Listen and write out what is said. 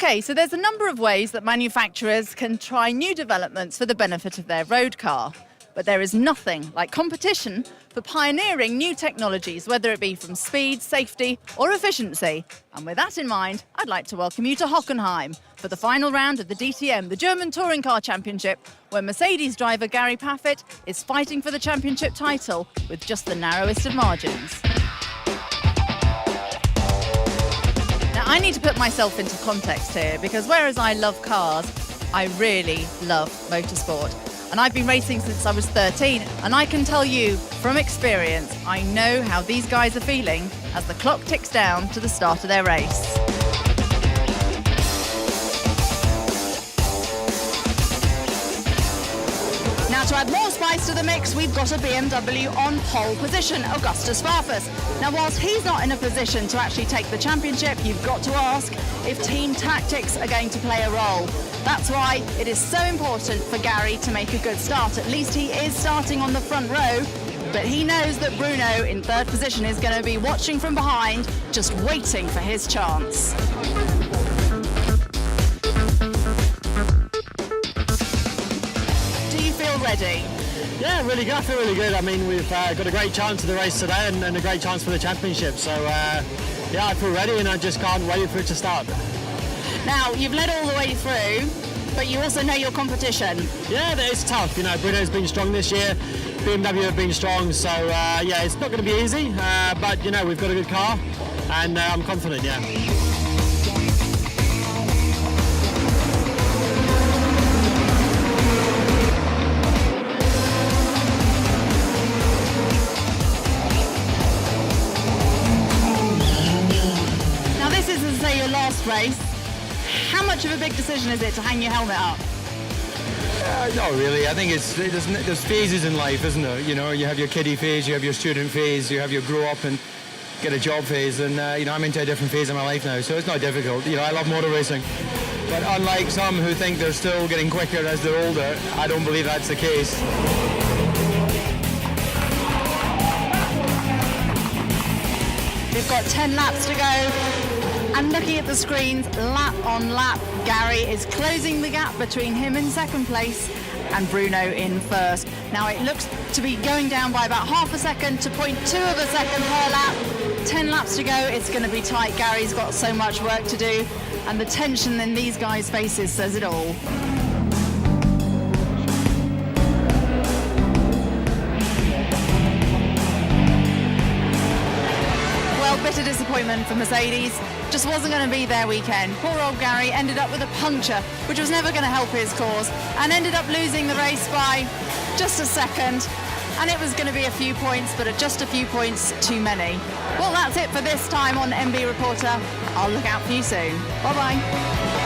Okay, so there's a number of ways that manufacturers can try new developments for the benefit of their road car. But there is nothing like competition for pioneering new technologies, whether it be from speed, safety or efficiency. And with that in mind, I'd like to welcome you to Hockenheim for the final round of the DTM, the German Touring Car Championship, where Mercedes driver Gary Paffett is fighting for the championship title with just the narrowest of margins. Now, I need to put myself into context here, because whereas I love cars, I really love motorsport. And I've been racing since I was 13, and I can tell you from experience, I know how these guys are feeling as the clock ticks down to the start of their race. Now, to add more spice to the mix, we've got a BMW on pole position, Augustus Farfus. Now, whilst he's not in a position to actually take the championship, you've got to ask if team tactics are going to play a role. That's why it is so important for Gary to make a good start. At least he is starting on the front row, but he knows that Bruno in third position is going to be watching from behind, just waiting for his chance. Do you feel ready? Yeah, really good. I feel really good. I mean, we've got a great chance of the race today and a great chance for the championship. So, yeah, I feel ready and I just can't wait for it to start. Now, you've led all the way through, but you also know your competition. Yeah, it's tough. You know, Bruno's been strong this year. BMW have been strong. So, yeah, it's not going to be easy. But, you know, we've got a good car and I'm confident, yeah. Your last race, how much of a big decision is it to hang your helmet up? Not really. I think there's phases in life, isn't there? You know, you have your kiddie phase, you have your student phase, you have your grow up and get a job phase, and you know, I'm into a different phase of my life now, so it's not difficult. You know, I love motor racing, but unlike some who think they're still getting quicker as they're older, I don't believe that's the case. We've got 10 laps to go. And looking at the screens, lap on lap, Gary is closing the gap between him in second place and Bruno in first. Now it looks to be going down by about half a second to 0.2 of a second per lap. 10 laps to go, it's going to be tight. Gary's got so much work to do, and the tension in these guys' faces says it all. Bitter disappointment for Mercedes. Just wasn't going to be their weekend. Poor old Gary ended up with a puncture, which was never going to help his cause, and ended up losing the race by just a second. And it was going to be a few points, but just a few points too many. Well, that's it for this time on MB Reporter. I'll look out for you soon. Bye-bye.